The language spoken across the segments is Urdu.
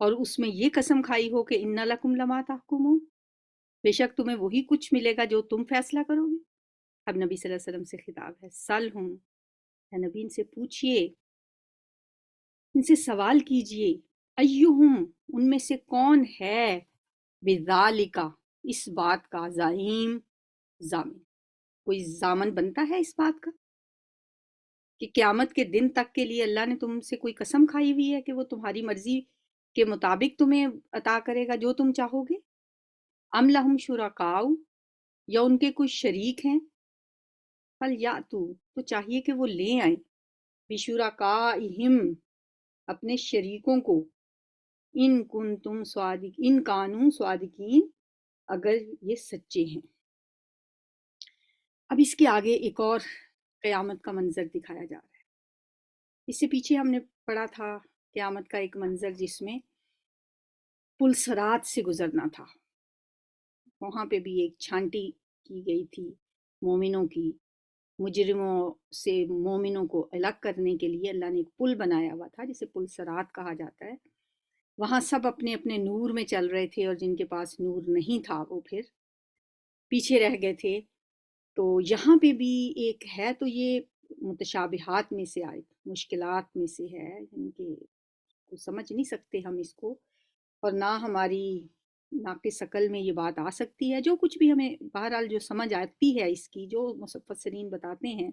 اور اس میں یہ قسم کھائی ہو کہ اِنَّ لَکُمْ لَمَا تَحْکُمُونَ، بے شک تمہیں وہی کچھ ملے گا جو تم فیصلہ کرو گے۔ اب نبی صلی اللہ علیہ وسلم سے خطاب ہے، سَلْہُم، اے نبی ان سے پوچھئے، ان سے سوال کیجئے، ایہم، ان میں سے کون ہے، بذالک، اس بات کا، زعیم، ضامن، کوئی ضامن بنتا ہے اس بات کا کہ قیامت کے دن تک کے لیے اللہ نے تم سے کوئی قسم کھائی ہوئی ہے کہ وہ تمہاری مرضی کے مطابق تمہیں عطا کرے گا جو تم چاہو گے؟ ام لہم شرکاء، یا ان کے کچھ شریک ہیں، فلیاتوا، تو چاہیے کہ وہ لے آئیں، بشرکائہم، اپنے شریکوں کو، ان کنتم صادق، ان کانوا صادقین، اگر یہ سچے ہیں۔ اب اس کے آگے ایک اور قیامت کا منظر دکھایا جا رہا ہے۔ اس سے پیچھے ہم نے پڑھا تھا قیامت کا ایک منظر جس میں پل صراط سے گزرنا تھا، وہاں پہ بھی ایک چھانٹی کی گئی تھی مومنوں کی، مجرموں سے مومنوں کو الگ کرنے کے لیے اللہ نے ایک پل بنایا ہوا تھا جسے پل صراط کہا جاتا ہے۔ وہاں سب اپنے اپنے نور میں چل رہے تھے، اور جن کے پاس نور نہیں تھا وہ پھر پیچھے رہ گئے تھے۔ تو یہاں پہ بھی ایک ہے، تو یہ متشابہات میں سے آئے، مشکلات میں سے ہے، یعنی کہ سمجھ نہیں سکتے ہم اس کو، اور نہ ہماری ناقص عقل میں یہ بات آ سکتی ہے۔ جو کچھ بھی ہمیں بہرحال جو سمجھ آتی ہے اس کی، جو مفسرین بتاتے ہیں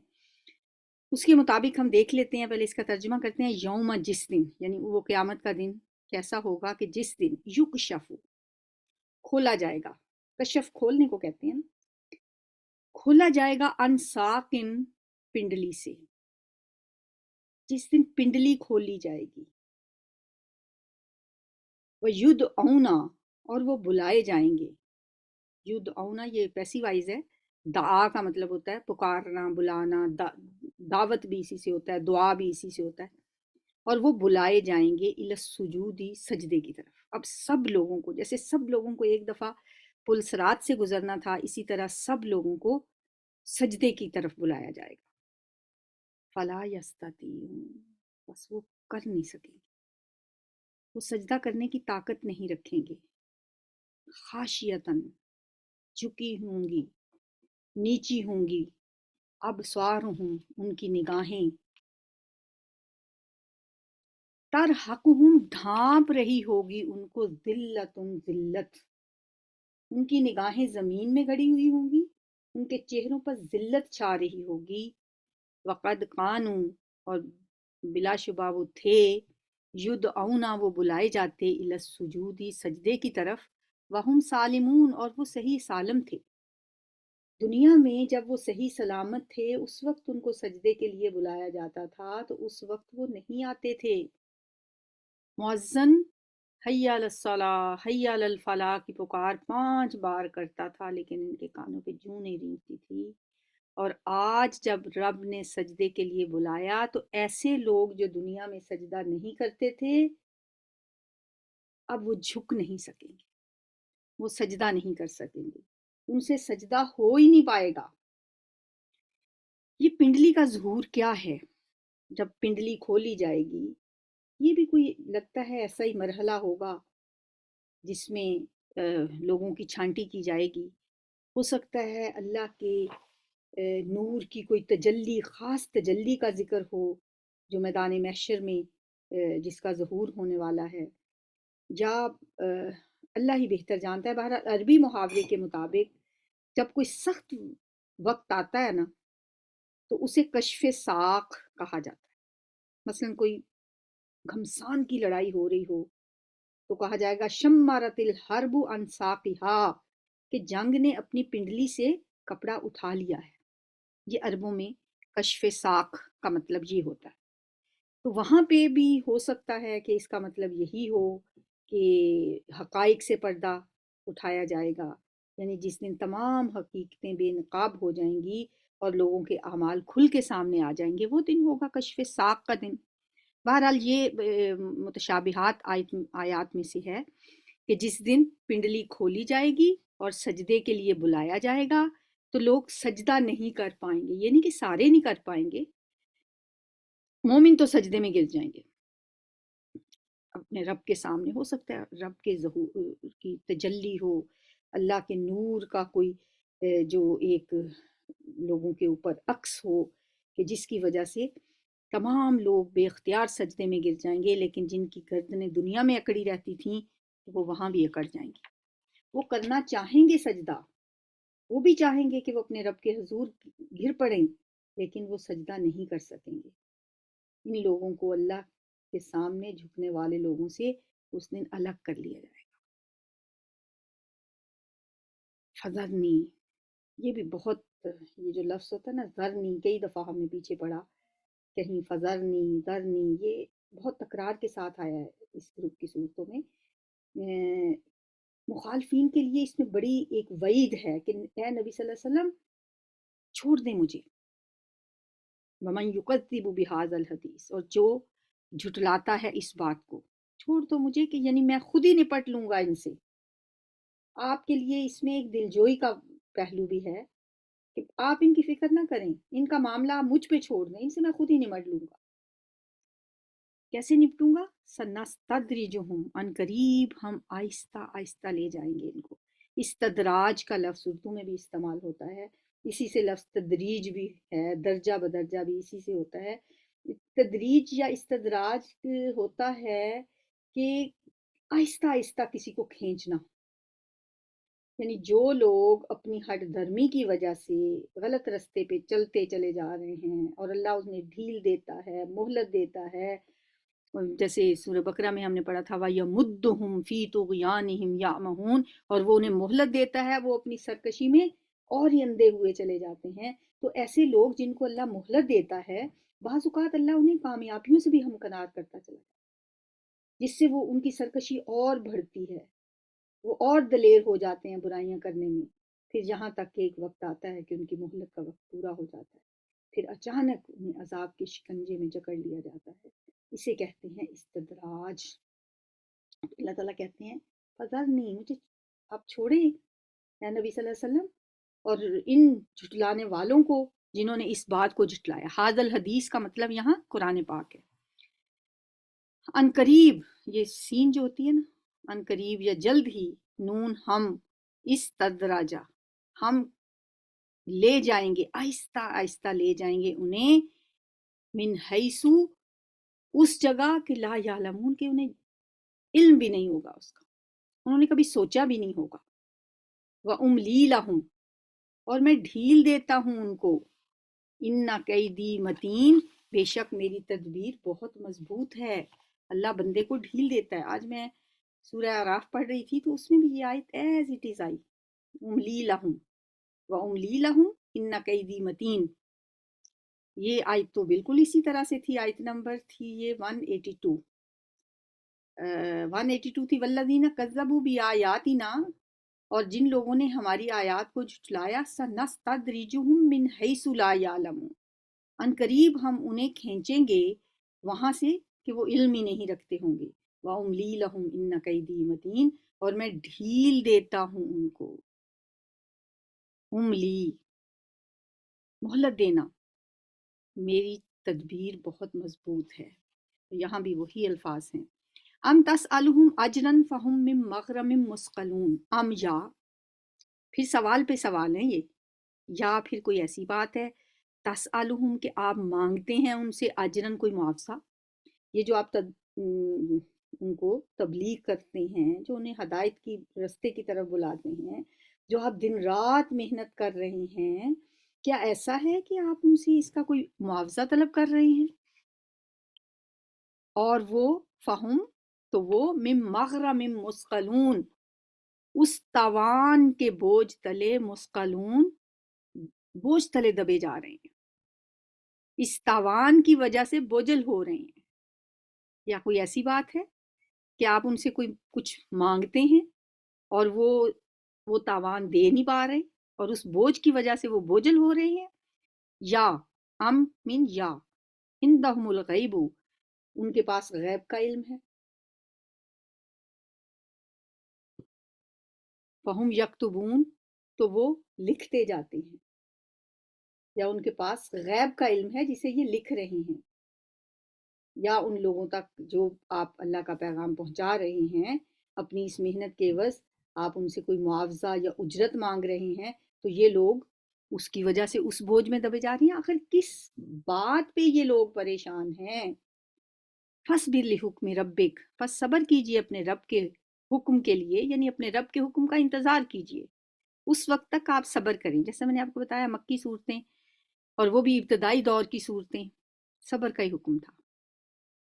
اس کے مطابق ہم دیکھ لیتے ہیں۔ پہلے اس کا ترجمہ کرتے ہیں، یوم، جس دن، یعنی وہ قیامت کا دن کیسا ہوگا کہ جس دن یکشف، کھولا جائے گا، کشف کھولنے کو کہتے ہیں، کھولا جائے گا، ان ساقن، پنڈلی سے، جس دن پنڈلی کھولی جائے گی، وَيُدْعَوْنَ، اور وہ بلائے جائیں گے، یدعونا یہ پیسیو وائز ہے، دعا کا مطلب ہوتا ہے پکارنا، بلانا، دعوت بھی اسی سے ہوتا ہے، دعا بھی اسی سے ہوتا ہے، اور وہ بلائے جائیں گے الی السجود، سجدے کی طرف۔ اب سب لوگوں کو، جیسے سب لوگوں کو ایک دفعہ پل صراط سے گزرنا تھا، اسی طرح سب لوگوں کو سجدے کی طرف بلایا جائے گا۔ فلا یستطیعون، بس وہ کر نہیں سکیں گے، وہ سجدہ کرنے کی طاقت نہیں رکھیں گے، خاشیتاً، جھکی ہوں گی، نیچی ہوں گی، ابصارہم، ان کی نگاہیں، ترحقہم، ڈھانپ رہی ہوگی ان کو، ذلت، ذلت، ان کی نگاہیں زمین میں گڑی ہوئی ہوں گی، ان کے چہروں پر ذلت چھا رہی ہوگی، وقد کانوا، اور بلا شبہ وہ تھے، یدعونا، وہ بلائے جاتے، الی السجود، سجدے کی طرف، وہم سالمون، اور وہ صحیح سالم تھے۔ دنیا میں جب وہ صحیح سلامت تھے اس وقت ان کو سجدے کے لیے بلایا جاتا تھا تو اس وقت وہ نہیں آتے تھے۔ مؤذن حی علی الصلاۃ، حی علی الفلاح کی پکار 5 بار کرتا تھا، لیکن ان کے کانوں پہ جوں نہیں رینگتی تھی۔ اور آج جب رب نے سجدے کے لیے بلایا تو ایسے لوگ جو دنیا میں سجدہ نہیں کرتے تھے، اب وہ جھک نہیں سکیں گے، وہ سجدہ نہیں کر سکیں گے، ان سے سجدہ ہو ہی نہیں پائے گا۔ یہ پنڈلی کا ظہور کیا ہے؟ جب پنڈلی کھولی جائے گی، یہ بھی کوئی لگتا ہے ایسا ہی مرحلہ ہوگا جس میں لوگوں کی چھانٹی کی جائے گی۔ ہو سکتا ہے اللہ کے نور کی کوئی تجلی، خاص تجلی کا ذکر ہو جو میدان محشر میں جس کا ظہور ہونے والا ہے، یا اللہ ہی بہتر جانتا ہے۔ بہرحال عربی محاورے کے مطابق جب کوئی سخت وقت آتا ہے نا تو اسے کشف ساق کہا جاتا ہے۔ مثلا کوئی گھمسان کی لڑائی ہو رہی ہو تو کہا جائے گا شمرت الحرب عن ساقہا، کہ جنگ نے اپنی پنڈلی سے کپڑا اٹھا لیا ہے۔ یہ عربوں میں کشف ساق کا مطلب یہ ہوتا ہے۔ تو وہاں پہ بھی ہو سکتا ہے کہ اس کا مطلب یہی ہو کہ حقائق سے پردہ اٹھایا جائے گا، یعنی جس دن تمام حقیقتیں بے نقاب ہو جائیں گی اور لوگوں کے اعمال کھل کے سامنے آ جائیں گے، وہ دن ہوگا کشف ساق کا دن۔ بہرحال یہ متشابہات آیات میں سے ہے کہ جس دن پنڈلی کھولی جائے گی اور سجدے کے لیے بلایا جائے گا تو لوگ سجدہ نہیں کر پائیں گے، یہ نہیں کہ سارے نہیں کر پائیں گے، مومن تو سجدے میں گر جائیں گے۔ اپنے رب کے سامنے، ہو سکتا ہے رب کے ظہور کی تجلی ہو، اللہ کے نور کا کوئی جو ایک لوگوں کے اوپر عکس ہو کہ جس کی وجہ سے تمام لوگ بے اختیار سجدے میں گر جائیں گے، لیکن جن کی گردنیں دنیا میں اکڑی رہتی تھیں وہ وہاں بھی اکڑ جائیں گی۔ وہ کرنا چاہیں گے سجدہ، وہ بھی چاہیں گے کہ وہ اپنے رب کے حضور گر پڑیں، لیکن وہ سجدہ نہیں کر سکیں گے۔ ان لوگوں کو اللہ کے سامنے جھکنے والے لوگوں سے اس دن الگ کر لیا جائے گا۔ فذرنی، یہ بھی بہت، یہ جو لفظ ہوتا ہے نا ذرنی، کئی دفعہ ہم نے پیچھے پڑھا، کہیں فذرنی، ذرنی، یہ بہت تکرار کے ساتھ آیا ہے اس گروپ کی صورتوں میں۔ مخالفین کے لیے اس میں بڑی ایک وعید ہے کہ اے نبی صلی اللہ علیہ وسلم چھوڑ دیں مجھے، وَمَن يُكَذِّبُ بِهَذَا الْحَدِيثِ، اور جو جھٹلاتا ہے اس بات کو، چھوڑ دو مجھے کہ یعنی میں خود ہی نپٹ لوں گا ان سے۔ آپ کے لیے اس میں ایک دلجوئی کا پہلو بھی ہے کہ آپ ان کی فکر نہ کریں، ان کا معاملہ آپ مجھ پہ چھوڑ دیں، ان سے میں خود ہی نمٹ لوں گا۔ کیسے نپٹوں گا؟ سنستدرجہم، ان قریب ہم آہستہ آہستہ لے جائیں گے ان کو۔ استدراج کا لفظ اردو میں بھی استعمال ہوتا ہے، اسی سے لفظ تدریج بھی ہے، درجہ بدرجہ بھی اسی سے ہوتا ہے۔ تدریج یا استدراج ہوتا ہے کہ آہستہ آہستہ کسی کو کھینچنا، یعنی جو لوگ اپنی ہٹ دھرمی کی وجہ سے غلط رستے پہ چلتے چلے جا رہے ہیں اور اللہ انہیں ڈھیل دیتا ہے، مہلت دیتا ہے، جیسے سورہ بقرہ میں ہم نے پڑھا تھا وَيَمُدُّهُمْ فِي طُغْيَانِهِمْ يَعْمَهُونَ، اور وہ انہیں مہلت دیتا ہے، وہ اپنی سرکشی میں اور ہی اندھے ہوئے چلے جاتے ہیں۔ تو ایسے لوگ جن کو اللہ مہلت دیتا ہے، بعض اوقات اللہ انہیں کامیابیوں سے بھی ہمکنار کرتا چلا جاتا ہے، جس سے وہ ان کی سرکشی اور بڑھتی ہے، وہ اور دلیر ہو جاتے ہیں برائیاں کرنے میں۔ پھر یہاں تک کہ ایک وقت آتا ہے کہ ان کی مہلت کا وقت پورا ہو جاتا ہے، پھر اچانک انہیں عذاب کے شکنجے میں جکڑ لیا جاتا ہے۔ اسے کہتے ہیں استدراج۔ اللہ تعالیٰ کہتے ہیں فذرنی، مجھے آپ چھوڑیں اے نبی صلی اللہ علیہ وسلم، اور ان جھٹلانے والوں کو جنہوں نے اس بات کو جھٹلایا۔ حاض الحدیث کا مطلب یہاں قرآن پاک ہے۔ ان قریب، یہ سین جو ہوتی ہے نا، ان قریب یا جلد ہی، نون ہم، استدراجا، ہم لے جائیں گے، آہستہ آہستہ لے جائیں گے انہیں، من حیثو، اس جگہ کہ لا یعلمون، کہ انہیں علم بھی نہیں ہوگا اس کا، انہوں نے کبھی سوچا بھی نہیں ہوگا۔ وَأُمْلِي لَهُمْ، اور میں ڈھیل دیتا ہوں ان کو، اِنَّ کَیدِی متین، بے شک میری تدبیر بہت مضبوط ہے۔ اللہ بندے کو ڈھیل دیتا ہے۔ آج میں سورہ اعراف پڑھ رہی تھی تو اس میں بھی یہ آیت ایز اٹ از آئی، املی لہم وَأُمْلِي لَهُمْ إِنَّ کَیدِی متین۔ یہ آیت تو بالکل اسی طرح سے تھی، آیت نمبر تھی یہ 182 تھی، والذین کذبوا بآیاتنا، اور جن لوگوں نے ہماری آیات کو جھٹلایا، سنستدرجہم من حیث لا یعلمون، ان قریب ہم انہیں کھینچیں گے وہاں سے کہ وہ علم ہی نہیں رکھتے ہوں گے۔ وَأُمْلِي لَهُمْ إِنَّ کَیدِی متین، اور میں ڈھیل دیتا ہوں ان کو۔ املی، مہلت دینا، میری تدبیر بہت مضبوط ہے۔ یہاں بھی وہی الفاظ ہیں۔ ام تسألہم اجرا فہم من مغرم مثقلون، ام، یا، پھر سوال پہ سوال ہیں یہ، یا پھر کوئی ایسی بات ہے، تسألہم کہ آپ مانگتے ہیں ان سے، اجرن کوئی معاوضہ، یہ جو آپ ان کو تبلیغ کرتے ہیں، جو انہیں ہدایت کی رستے کی طرف بلاتے ہیں، جو آپ دن رات محنت کر رہے ہیں، کیا ایسا ہے کہ آپ ان سے اس کا کوئی معاوضہ طلب کر رہے ہیں؟ اور وہ فہم، تو وہ من مغرم مثقلون، اس تاوان کے بوجھ تلے، مثقلون، بوجھ تلے دبے جا رہے ہیں، اس تاوان کی وجہ سے بوجھل ہو رہے ہیں۔ یا کوئی ایسی بات ہے کہ آپ ان سے کوئی کچھ مانگتے ہیں اور وہ تاوان دے نہیں پا رہے اور اس بوجھ کی وجہ سے وہ بوجھل ہو رہے ہیں؟ یا، ام من یا، عندہم الغیب، ان کے پاس غیب کا علم ہے، فہم یکتبون، تو وہ لکھتے جاتے ہیں، یا ان کے پاس غیب کا علم ہے جسے یہ لکھ رہے ہیں۔ یا ان لوگوں تک جو آپ اللہ کا پیغام پہنچا رہے ہیں، اپنی اس محنت کے عوض آپ ان سے کوئی معاوضہ یا اجرت مانگ رہے ہیں، تو یہ لوگ اس کی وجہ سے اس بوجھ میں دبے جا رہی ہیں۔ آخر کس بات پہ یہ لوگ پریشان ہیں؟ فَاصْبِرْ لِحُکْمِ رَبِّکَ، پس صبر کیجئے اپنے رب کے حکم کے لیے، یعنی اپنے رب کے حکم کا انتظار کیجئے، اس وقت تک آپ صبر کریں۔ جیسے میں نے آپ کو بتایا مکی صورتیں، اور وہ بھی ابتدائی دور کی صورتیں، صبر کا ہی حکم تھا۔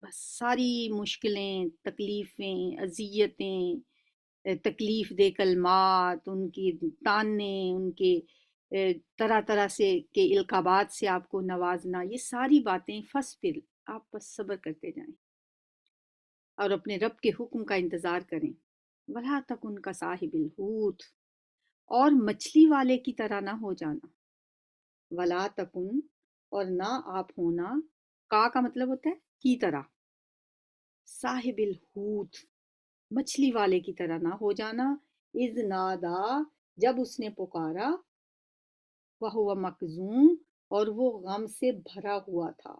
بس ساری مشکلیں، تکلیفیں، اذیتیں، تکلیف دہ کلمات، ان کی تانے، ان کے طرح طرح سے کے القابات سے آپ کو نوازنا، یہ ساری باتیں فَاصْبِرْ، آپ بس صبر کرتے جائیں اور اپنے رب کے حکم کا انتظار کریں۔ وَلَا تَكُنْ كَصَاحِبِ الْحُوتِ، اور مچھلی والے کی طرح نہ ہو جانا۔ وَلَا تَكُنْ، اور نہ آپ ہونا، کا مطلب ہوتا ہے کی طرح، صاحب الحوت، مچھلی والے کی طرح نہ ہو جانا، اذ نادا، جب اس نے پکارا، وہو مکظوم، اور وہ غم سے بھرا ہوا تھا،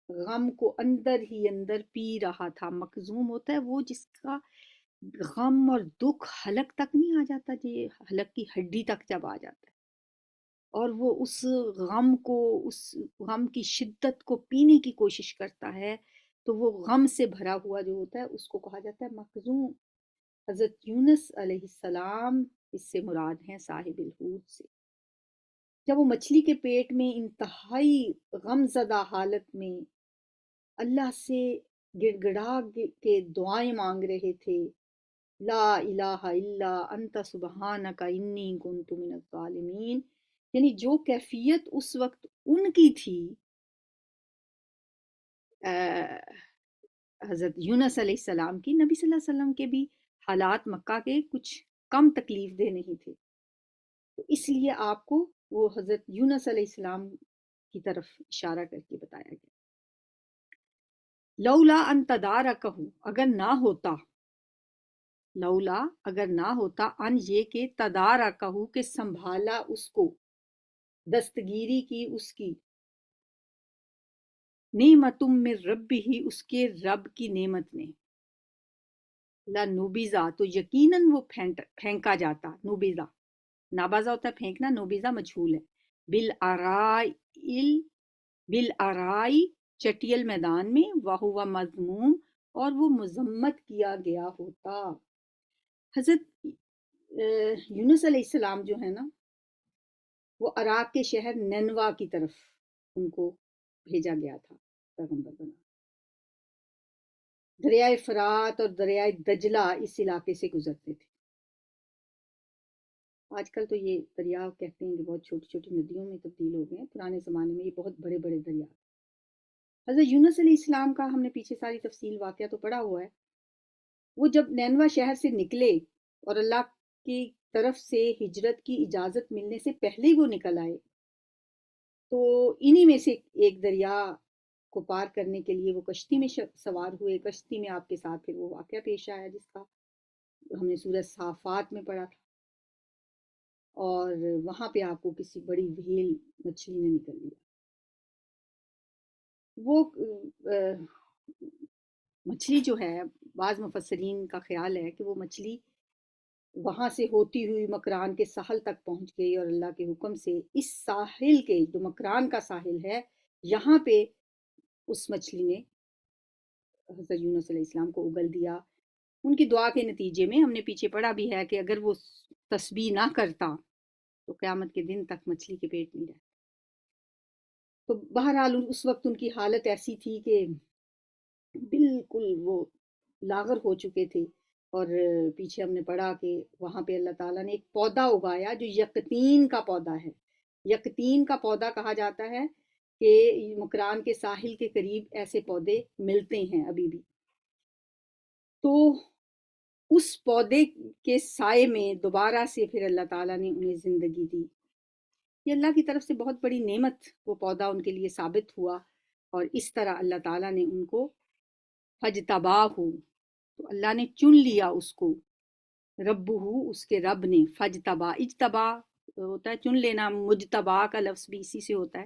غم کو اندر ہی اندر پی رہا تھا۔ مکظوم ہوتا ہے وہ جس کا غم اور دکھ حلق تک نہیں آ جاتا، جی حلق کی ہڈی تک جب آ جاتا ہے، اور وہ اس غم کو، اس غم کی شدت کو پینے کی کوشش کرتا ہے، تو وہ غم سے بھرا ہوا جو ہوتا ہے اس کو کہا جاتا ہے مکظوم۔ حضرت یونس علیہ السلام اس سے مراد ہیں صاحب الحوت سے۔ جب وہ مچھلی کے پیٹ میں انتہائی غم زدہ حالت میں اللہ سے گڑ گڑا کے دعائیں مانگ رہے تھے، لا الہ الا انت سبحانک انی کنت من الظالمین، یعنی جو کیفیت اس وقت ان کی تھی، حضرت یونس علیہ السلام کی، نبی صلی اللہ علیہ وسلم کے بھی حالات مکہ کے کچھ کم تکلیف دہ نہیں تھے، تو اس لیے آپ کو وہ حضرت یونس علیہ السلام کی طرف اشارہ کر کے بتایا گیا۔ لولا ان تدارکہ، اگر نہ ہوتا، لولا اگر نہ ہوتا، ان یہ کہ تدارکہ کہ سنبھالا اس کو، دستگیری کی اس کی، نعمتم من رب ہی، اس کے رب کی نعمت نے، لنبذا، تو یقیناً وہ پھینکا جاتا، نبذا نابازا ہوتا ہے پھینکنا، نوبیزا مجھول ہے، بالآرائی، بالآرائی چٹیل میدان میں، وہو مذموم، اور وہ مذمت کیا گیا ہوتا۔ حضرت یونس علیہ السلام جو ہے نا، وہ عراق کے شہر نینوا کی طرف ان کو بھیجا گیا تھا پیغمبر بنا۔ دریائے فرات اور دریائے دجلہ اس علاقے سے گزرتے تھے۔ آج کل تو یہ دریا کہتے ہیں کہ بہت چھوٹی چھوٹی ندیوں میں تبدیل ہو گئے ہیں، پرانے زمانے میں یہ بہت بڑے بڑے دریا۔ حضرت یونس علیہ السلام کا ہم نے پیچھے ساری تفصیل واقعہ تو پڑھا ہوا ہے۔ وہ جب نینوا شہر سے نکلے اور اللہ کی طرف سے ہجرت کی اجازت ملنے سے پہلے ہی وہ نکل آئے، تو انہی میں سے ایک دریا کو پار کرنے کے لیے وہ کشتی میں سوار ہوئے۔ کشتی میں آپ کے ساتھ پھر وہ واقعہ پیش آیا جس کا ہم نے سورہ صافات میں پڑھا تھا، اور وہاں پہ آپ کو کسی بڑی وھیل مچھلی نے نکل لیا۔ وہ مچھلی جو ہے، بعض مفسرین کا خیال ہے کہ وہ مچھلی وہاں سے ہوتی ہوئی مکران کے ساحل تک پہنچ گئی، اور اللہ کے حکم سے اس ساحل کے، جو مکران کا ساحل ہے، یہاں پہ اس مچھلی نے حضرت یونس علیہ السلام کو اگل دیا۔ ان کی دعا کے نتیجے میں ہم نے پیچھے پڑھا بھی ہے کہ اگر وہ تسبیح نہ کرتا تو قیامت کے دن تک مچھلی کے پیٹ نہیں رہتا۔ تو بہرحال اس وقت ان کی حالت ایسی تھی کہ بالکل وہ لاغر ہو چکے تھے، اور پیچھے ہم نے پڑھا کہ وہاں پہ اللہ تعالیٰ نے ایک پودا اگایا جو یقطین کا پودا ہے۔ یقطین کا پودا کہا جاتا ہے کہ مکران کے ساحل کے قریب ایسے پودے ملتے ہیں ابھی بھی۔ تو اس پودے کے سائے میں دوبارہ سے پھر اللہ تعالیٰ نے انہیں زندگی دی۔ یہ اللہ کی طرف سے بہت بڑی نعمت وہ پودا ان کے لیے ثابت ہوا، اور اس طرح اللہ تعالیٰ نے ان کو فجتباہ، تو اللہ نے چن لیا اس کو، ربہ، اس کے رب نے، فجتبا، اجتبا ہوتا ہے چن لینا، مجتبا کا لفظ بھی اسی سے ہوتا ہے،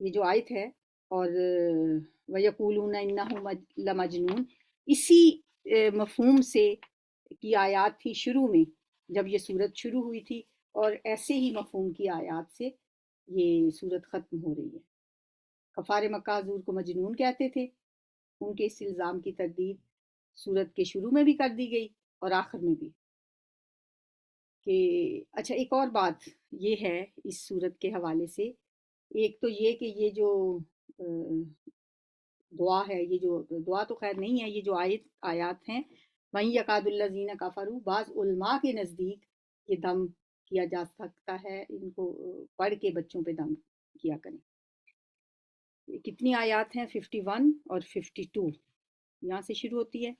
یہ جو آیت ہے، اور وَيَقُولُونَ إِنَّهُ لَمَجْنُونَ، اسی مفہوم سے کی آیات تھی شروع میں جب یہ صورت شروع ہوئی تھی، اور ایسے ہی مفہوم کی آیات سے یہ صورت ختم ہو رہی ہے۔ کفار مکہ حضور کو مجنون کہتے تھے، ان کے اس الزام کی تردید صورت کے شروع میں بھی کر دی گئی اور آخر میں بھی۔ کہ اچھا، ایک اور بات یہ ہے اس صورت کے حوالے سے، ایک تو یہ کہ یہ جو دعا ہے، یہ جو دعا تو خیر نہیں ہے، یہ جو آیات ہیں، وَإِن يَكَادُ الَّذِينَ كَفَرُوا، بعض علماء کے نزدیک یہ دم کیا جا سکتا ہے، ان کو پڑھ کے بچوں پہ دم کیا کریں۔ کتنی آیات ہیں؟ 51 اور 52 یہاں سے شروع ہوتی ہے،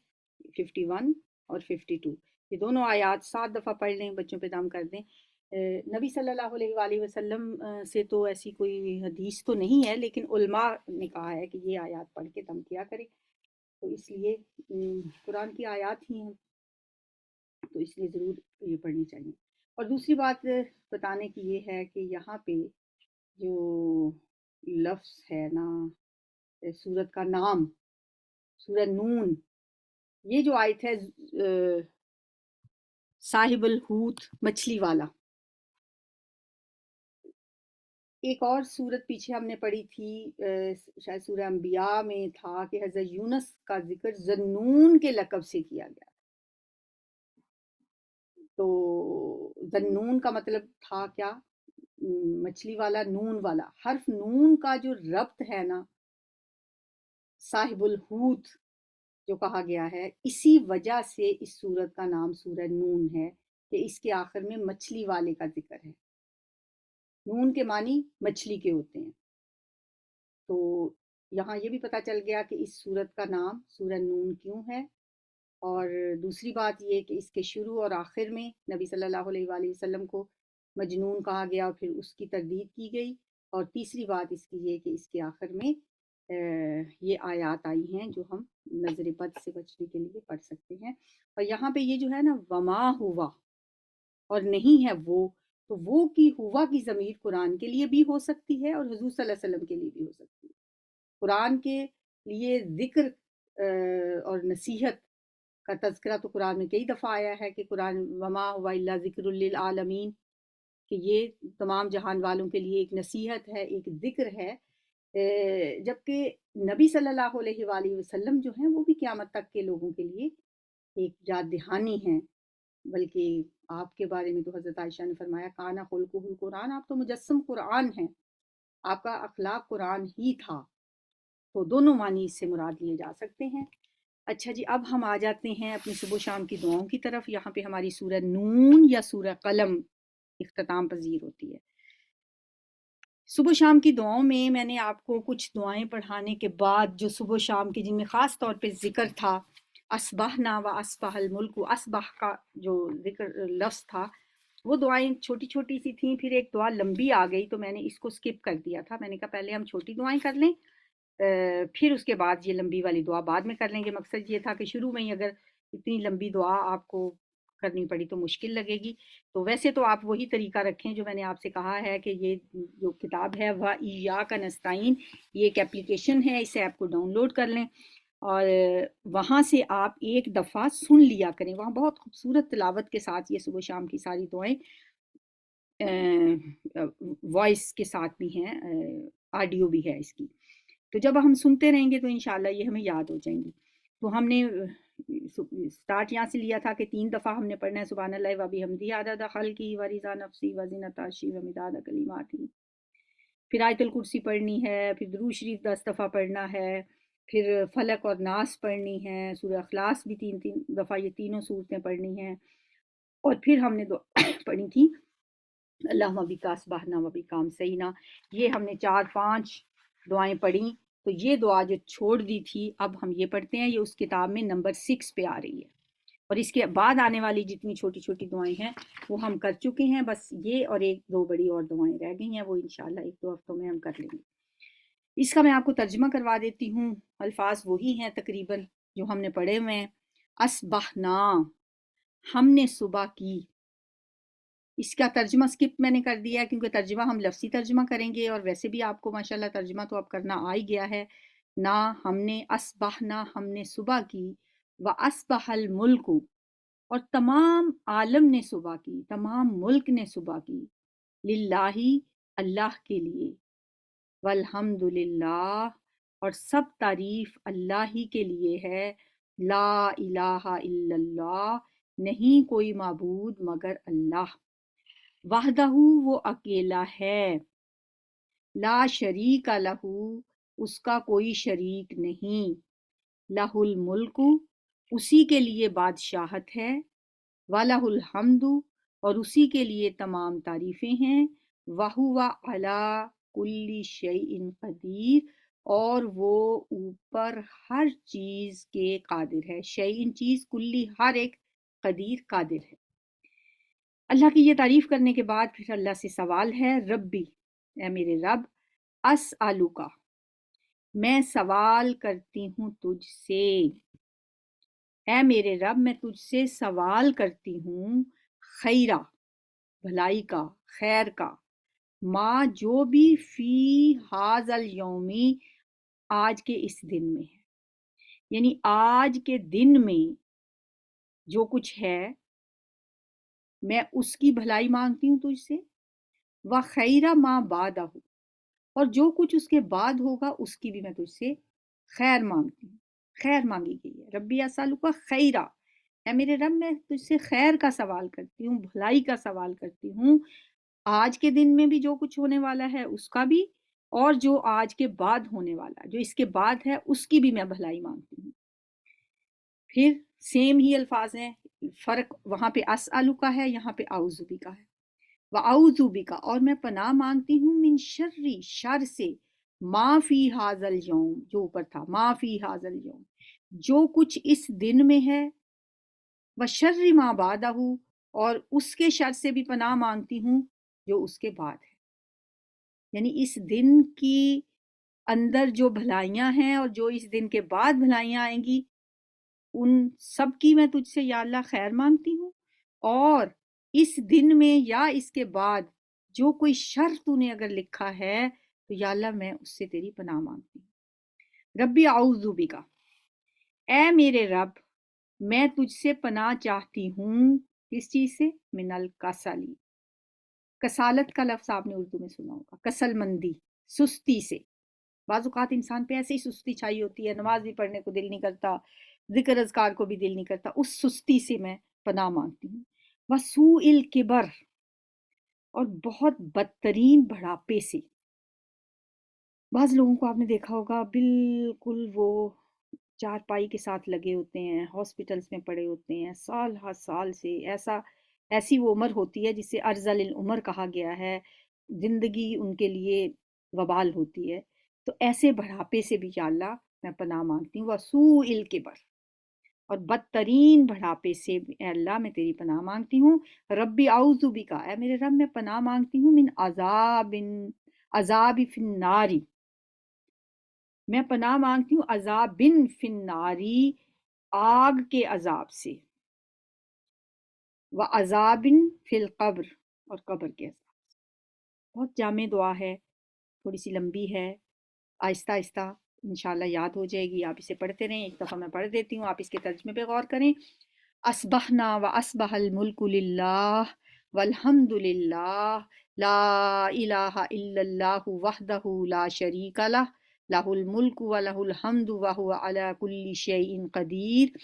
51 اور 52، یہ دونوں آیات 7 دفعہ پڑھ لیں، بچوں پہ دم کر دیں۔ نبی صلی اللہ علیہ وآلہ وسلم سے تو ایسی کوئی حدیث تو نہیں ہے، لیکن علماء نے کہا ہے کہ یہ آیات پڑھ کے دم کیا کرے، تو اس لیے قرآن کی آیات ہی ہیں، تو اس لیے ضرور یہ پڑھنی چاہیے۔ اور دوسری بات بتانے کی یہ ہے کہ یہاں پہ جو لفظ ہے نا، سورت کا نام سورہ نون، یہ جو آیت ہے صاحب الحوت، مچھلی والا، ایک اور سورت پیچھے ہم نے پڑھی تھی، شاید سورہ انبیاء میں تھا کہ حضرت یونس کا ذکر ذنون کے لقب سے کیا گیا، تو ذنون کا مطلب تھا کیا؟ مچھلی والا، نون والا، حرف نون کا جو ربط ہے نا صاحب الحوت جو کہا گیا ہے، اسی وجہ سے اس سورت کا نام سورہ نون ہے کہ اس کے آخر میں مچھلی والے کا ذکر ہے۔ نون کے معنی مچھلی کے ہوتے ہیں، تو یہاں یہ بھی پتہ چل گیا کہ اس سورت کا نام سورہ نون کیوں ہے۔ اور دوسری بات یہ کہ اس کے شروع اور آخر میں نبی صلی اللہ علیہ وآلہ وسلم کو مجنون کہا گیا اور پھر اس کی تردید کی گئی۔ اور تیسری بات اس کی یہ کہ اس کے آخر میں یہ آیات آئی ہیں جو ہم نظر بد سے بچنے کے لیے پڑھ سکتے ہیں۔ اور یہاں پہ یہ جو ہے نا وما ہوا اور نہیں ہے وہ، تو وہ کی ہوا کی ضمیر قرآن کے لیے بھی ہو سکتی ہے اور حضور صلی اللہ علیہ وسلم کے لیے بھی ہو سکتی ہے۔ قرآن کے لیے ذکر اور نصیحت کا تذکرہ تو قرآن میں کئی دفعہ آیا ہے کہ قرآن وما ہوا الا ذکر للعالمین، کہ یہ تمام جہان والوں کے لیے ایک نصیحت ہے، ایک ذکر ہے، جبکہ نبی صلی اللہ علیہ وآلہ وسلم جو ہیں وہ بھی قیامت تک کے لوگوں کے لیے ایک یاد دہانی ہیں۔ بلکہ آپ کے بارے میں تو حضرت عائشہ نے فرمایا کانا خلقہ القرآن، آپ تو مجسم قرآن ہیں، آپ کا اخلاق قرآن ہی تھا، تو دونوں معنی اس سے مراد لیے جا سکتے ہیں۔ اچھا جی، اب ہم آ جاتے ہیں اپنی صبح و شام کی دعاؤں کی طرف۔ یہاں پہ ہماری سورہ نون یا سورہ قلم اختتام پذیر ہوتی ہے۔ صبح و شام کی دعاؤں میں نے آپ کو کچھ دعائیں پڑھانے کے بعد جو صبح و شام کی جن میں خاص طور پہ ذکر تھا، اسبحنا و اسبح الملک، اسبح کا جو ذکر لفظ تھا، وہ دعائیں چھوٹی چھوٹی سی تھیں، پھر ایک دعا لمبی آ گئی تو میں نے اس کو سکپ کر دیا تھا۔ میں نے کہا پہلے ہم چھوٹی دعائیں کر لیں، پھر اس کے بعد یہ لمبی والی دعا بعد میں کر لیں گے۔ مقصد یہ تھا کہ شروع میں ہی اگر اتنی لمبی دعا آپ کو کرنی پڑی تو مشکل لگے گی، تو ویسے تو آپ وہی طریقہ رکھیں جو میں نے آپ سے کہا ہے کہ یہ جو کتاب ہے وَإِيَّاكَ نَسْتَعِينُ، یہ ایک اپلیکیشن ہے، اسے آپ کو ڈاؤن لوڈ کر لیں اور وہاں سے آپ ایک دفعہ سن لیا کریں، وہاں بہت خوبصورت تلاوت کے ساتھ یہ صبح شام کی ساری دعائیں وائس کے ساتھ بھی ہیں، آڈیو بھی ہے اس کی، تو جب ہم سنتے رہیں گے تو انشاءاللہ یہ ہمیں یاد ہو جائیں گی۔ تو ہم نے سٹارٹ یہاں سے لیا تھا کہ 3 دفعہ ہم نے پڑھنا ہے سبحان اللہ و بحمدہ عدد خلقہ و رضا نفسی و زنۃ عرشہ و مداد کلماتہ، پھر آیت الکرسی پڑھنی ہے، پھر درود شریف 10 دفعہ پڑھنا ہے، پھر فلق اور ناس پڑھنی ہے، سورہ اخلاص بھی 3 دفعہ، یہ تینوں صورتیں پڑھنی ہیں، اور پھر ہم نے پڑھی تھی اللہم بک اصبحنا و بک امسینا، یہ ہم نے 4-5 دعائیں پڑھیں۔ تو یہ دعا جو چھوڑ دی تھی اب ہم یہ پڑھتے ہیں، یہ اس کتاب میں نمبر 6 پہ آ رہی ہے، اور اس کے بعد آنے والی جتنی چھوٹی چھوٹی دعائیں ہیں وہ ہم کر چکے ہیں، بس یہ اور 1-2 بڑی اور دعائیں رہ گئی ہیں، وہ انشاءاللہ 1-2 ہفتوں میں ہم کر لیں گے۔ اس کا میں آپ کو ترجمہ کروا دیتی ہوں، الفاظ وہی ہیں تقریباً جو ہم نے پڑھے ہوئے ہیں۔ اسبحنا، ہم نے صبح کی، اس کا ترجمہ سکپ میں نے کر دیا ہے کیونکہ ترجمہ ہم لفظی ترجمہ کریں گے، اور ویسے بھی آپ کو ماشاءاللہ ترجمہ تو اب کرنا آ ہی گیا ہے۔ نہ ہم نے اصبحنا، ہم نے صبح کی، وَأَصْبَحَ الْمُلْكُ، اور تمام عالم نے صبح کی، تمام ملک نے صبح کی، للہ، اللہ کے لیے، والحمد للہ، اور سب تعریف اللہ ہی کے لیے ہے، لا الہ الا اللہ، نہیں کوئی معبود مگر اللہ، وحدہ، وہ اکیلا ہے، لا شریک لہ، اس کا کوئی شریک نہیں، لہ الملک، اسی کے لیے بادشاہت ہے، وَلَهُ الْحَمْدُ، اور اسی کے لیے تمام تعریفیں ہیں، وَهُوَ عَلَى كُلِّ شَيْءٍ قدیر، اور وہ اوپر ہر چیز کے قادر ہے، شیئن چیز، کلی ہر ایک، قدیر قادر ہے۔ اللہ کی یہ تعریف کرنے کے بعد پھر اللہ سے سوال ہے، ربی، اے میرے رب، اسألوکا، میں سوال کرتی ہوں تجھ سے، اے میرے رب میں تجھ سے سوال کرتی ہوں، خیرہ، بھلائی کا، خیر کا، ماں، جو بھی فی حاذ الیومی، آج کے اس دن میں ہے، یعنی آج کے دن میں جو کچھ ہے میں اس کی بھلائی مانگتی ہوں تجھ سے، وخیرہ ما بعدہ، اور جو کچھ اس کے بعد ہوگا اس کی بھی میں تجھ سے خیر مانگتی ہوں، خیر مانگی گئی ہے، ربی اسالک خیرہ، اے میرے رب میں تجھ سے خیر کا سوال کرتی ہوں، بھلائی کا سوال کرتی ہوں، آج کے دن میں بھی جو کچھ ہونے والا ہے اس کا بھی، اور جو آج کے بعد ہونے والا، جو اس کے بعد ہے اس کی بھی میں بھلائی مانگتی ہوں۔ پھر سیم ہی الفاظ ہیں، فرق وہاں پہ اسالک کا ہے، یہاں پہ اعوذ بک کا ہے، وَأَعُوذُ بِکَ، اور میں پناہ مانگتی ہوں، من شر، شر سے، ما فی ھذا الیوم، جو اوپر تھا، ما فی ھذا الیوم، جو کچھ اس دن میں ہے، وشر ما بعدہ، اور اس کے شر سے بھی پناہ مانگتی ہوں جو اس کے بعد ہے، یعنی اس دن کی اندر جو بھلائیاں ہیں اور جو اس دن کے بعد بھلائیاں آئیں گی، ان سب کی میں تجھ سے یا اللہ خیر مانگتی ہوں، اور اس دن میں یا اس کے بعد جو کوئی شر تو نے اگر لکھا ہے تو یا اللہ میں اس سے تیری پناہ مانگتی ہوں۔ ربی اعوذ بک، اے میرے رب میں تجھ سے پناہ چاہتی ہوں، کس چیز سے؟ من الکسلی، کسالت کا لفظ آپ نے اردو میں سنا ہوگا، کسل مندی، سستی سے، بعض اوقات انسان پہ ایسے ہی سستی چھائی ہوتی ہے، نماز بھی پڑھنے کو دل نہیں کرتا، ذکر اذکار کو بھی دل نہیں کرتا، اس سستی سے میں پناہ مانگتی ہوں، وسوء الکبر، اور بہت بدترین بڑھاپے سے، بعض لوگوں کو آپ نے دیکھا ہوگا بالکل وہ چار پائی کے ساتھ لگے ہوتے ہیں، ہاسپٹلز میں پڑے ہوتے ہیں سال ہر سال سے، ایسی وہ عمر ہوتی ہے جسے ارذل العمر کہا گیا ہے، زندگی ان کے لیے وبال ہوتی ہے، تو ایسے بڑھاپے سے بھی یا اللہ میں پناہ مانگتی ہوں، وسوء الکبر، اور بدترین بڑھاپے سے اے اللہ میں تیری پناہ مانگتی ہوں، ربی اعوذ بک، اے میرے رب میں پناہ مانگتی ہوں، من عذاب فی الناری، میں پناہ مانگتی ہوں عذاب فی الناری، آگ کے عذاب سے، وعذاب فی القبر، اور قبر کے عذاب، بہت جامع دعا ہے، تھوڑی سی لمبی ہے، آہستہ آہستہ انشاءاللہ یاد ہو جائے گی، آپ اسے پڑھتے رہیں، ایک دفعہ میں پڑھ دیتی ہوں، آپ اس کے ترجمے پہ غور کریں۔ اصبحنا و اصبح الملک للہ والحمد للہ، لا الہ الا اللہ وحدہ لا شریک لہ، لہ الملک و لہ الحمد وہو علی کل شیء قدیر،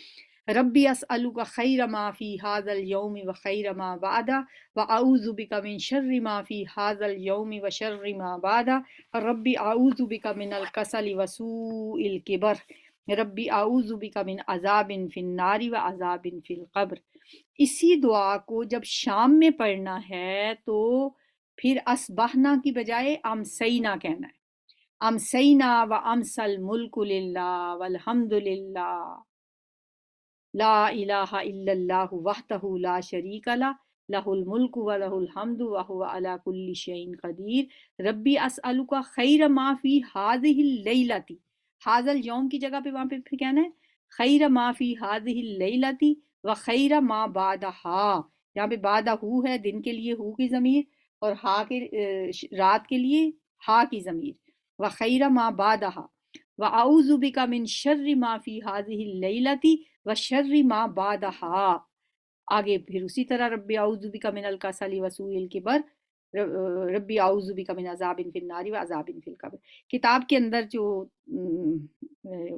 ربی اسألک خیر ما فی ھذا الیوم و خیر ما بعدہ، واعوذ بک من شر ما فی ھذا الیوم و شر ما بعدہ، ربی اعوذ بک من الکسل وسوء الکبر، ربی اعوذ بک من عذاب فی النار و عذاب فی القبر۔ اسی دعا کو جب شام میں پڑھنا ہے تو پھر اسبحنا کی بجائے امسینا کہنا ہے، امسینا و امسى الملک للہ والحمد للہ، لا الہ الا اللہ وحدہ لا شریک لہ، لہ الملک و لہ الحمد وہو علی کل شیء قدیر، ربی اسألک خیر ما فی ھذہ اللیلۃ، ھذا الیوم کی جگہ پہ وہاں پہ پھر کہنا ہے خیر ما فی ھذہ اللیلۃ و خیر ما بعدہا، یہاں پہ بعدہ ہو ہے، دن کے لیے ہو کی ضمیر، اور ہا کے رات کے لیے ہا کی ضمیر، وخیر ما بعدہا واعوذ بک من شر ما فی هذه اللیلۃ وشر ما بعدہا۔ آگے پھر اسی طرح ربی اعوذ بک من الکسل وسوء الکبر، ربی اعوذ بک من عذاب فی النار وعذاب فی القبر۔ کتاب کے اندر جو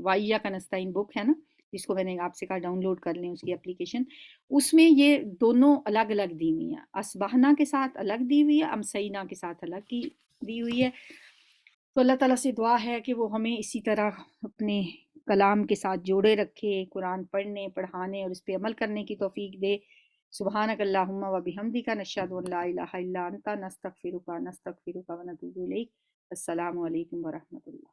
وائیا کا نستعین بک ہے نا، جس کو میں نے آپ سے کہا ڈاؤن لوڈ کر لیں اس کی اپلیکیشن، اس میں یہ دونوں الگ الگ دی ہوئی ہیں، اسبحنا کے ساتھ الگ دی ہوئی ہے، امسینا کے ساتھ الگ کی دی ہوئی ہے۔ تو اللہ تعالیٰ سے دعا ہے کہ وہ ہمیں اسی طرح اپنے کلام کے ساتھ جوڑے رکھے، قرآن پڑھنے پڑھانے اور اس پہ عمل کرنے کی توفیق دے۔ سبحانک اللہم و بحمدک، نشہد ان لا الہ الا انت، نستغفرک و نتوب الیک۔ السلام علیکم ورحمۃ اللہ۔